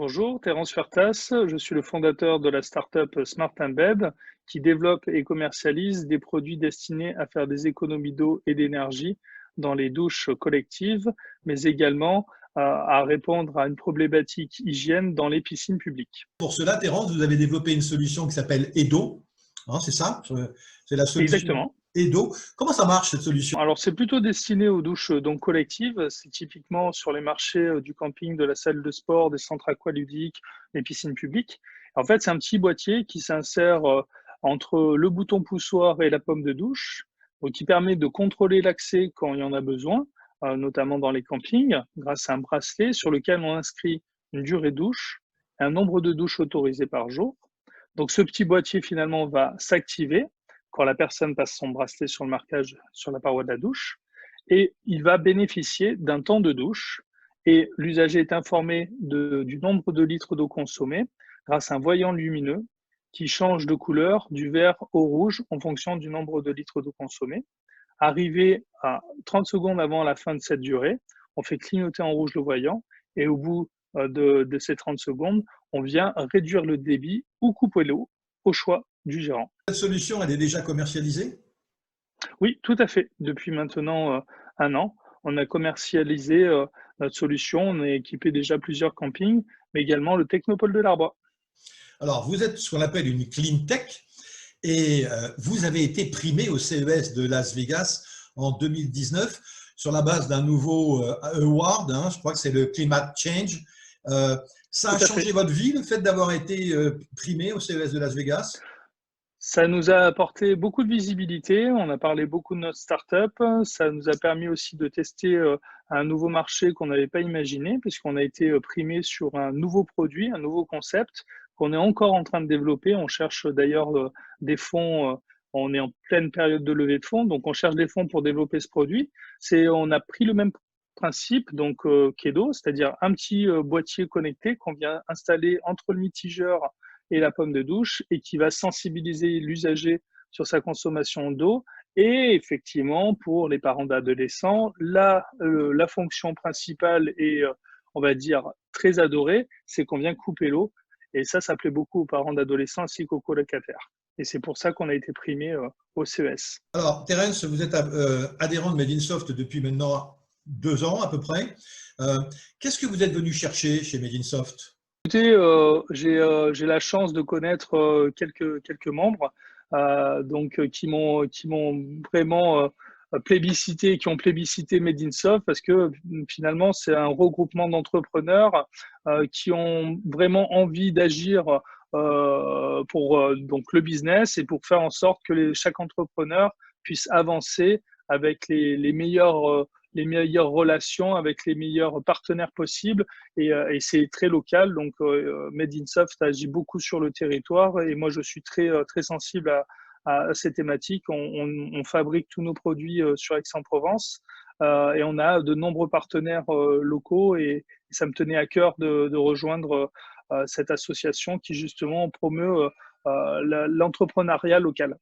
Bonjour, Terence Fertas, je suis le fondateur de la startup Smart Embed qui développe et commercialise des produits destinés à faire des économies d'eau et d'énergie dans les douches collectives, mais également à répondre à une problématique hygiène dans les piscines publiques. Pour cela, Terence, vous avez développé une solution qui s'appelle Edo, hein, c'est ça? C'est la solution Exactement. Edo. Comment ça marche cette solution? Alors, c'est plutôt destiné aux douches donc collectives. C'est typiquement sur les marchés du camping, de la salle de sport, des centres aqualudiques, des piscines publiques. En fait, c'est un petit boîtier qui s'insère entre le bouton poussoir et la pomme de douche, donc qui permet de contrôler l'accès quand il y en a besoin, notamment dans les campings, grâce à un bracelet sur lequel on inscrit une durée de douche, un nombre de douches autorisées par jour. Donc, ce petit boîtier finalement va s'activer quand la personne passe son bracelet sur le marquage sur la paroi de la douche et il va bénéficier d'un temps de douche et l'usager est informé du nombre de litres d'eau consommée grâce à un voyant lumineux qui change de couleur du vert au rouge en fonction du nombre de litres d'eau consommée. Arrivé à 30 secondes avant la fin de cette durée, on fait clignoter en rouge le voyant et au bout de ces 30 secondes, on vient réduire le débit ou couper l'eau au choix du gérant. Cette solution, elle est déjà commercialisée? Oui, tout à fait. Depuis maintenant 1 an, on a commercialisé notre solution. On a équipé déjà plusieurs campings, mais également le Technopole de l'Arbois. Alors, vous êtes ce qu'on appelle une clean tech et vous avez été primé au CES de Las Vegas en 2019 sur la base d'un nouveau award, hein, je crois que c'est le Climate Change. Ça Tout a à changé fait. votre vie, le fait d'avoir été primé au CES de Las Vegas? Ça nous a apporté beaucoup de visibilité. On a parlé beaucoup de notre startup. Ça nous a permis aussi de tester un nouveau marché qu'on n'avait pas imaginé, puisqu'on a été primé sur un nouveau produit, un nouveau concept qu'on est encore en train de développer. On cherche d'ailleurs des fonds. On est en pleine période de levée de fonds, donc on cherche des fonds pour développer ce produit. On a pris le même principe, donc Kedo, c'est-à-dire un petit boîtier connecté qu'on vient installer entre le mitigeur et la pomme de douche et qui va sensibiliser l'usager sur sa consommation d'eau. Et effectivement, pour les parents d'adolescents, la fonction principale et on va dire très adorée, c'est qu'on vient couper l'eau. Et ça plaît beaucoup aux parents d'adolescents ainsi qu'aux colocataires. Et c'est pour ça qu'on a été primé au CES. Alors, Terence, vous êtes adhérent de Made in Soft depuis maintenant 2 ans à peu près. Qu'est-ce que vous êtes venu chercher chez Made in Soft? Écoutez, j'ai la chance de connaître quelques membres qui m'ont vraiment plébiscité, qui ont plébiscité Made in Soft parce que finalement c'est un regroupement d'entrepreneurs qui ont vraiment envie d'agir pour donc le business et pour faire en sorte que chaque entrepreneur puisse avancer avec les meilleures relations, avec les meilleurs partenaires possibles et c'est très local. Donc, Made in Soft agit beaucoup sur le territoire et moi, je suis très sensible à ces thématiques. On fabrique tous nos produits sur Aix-en-Provence et on a de nombreux partenaires locaux et ça me tenait à cœur de rejoindre cette association qui justement promeut l'entrepreneuriat local.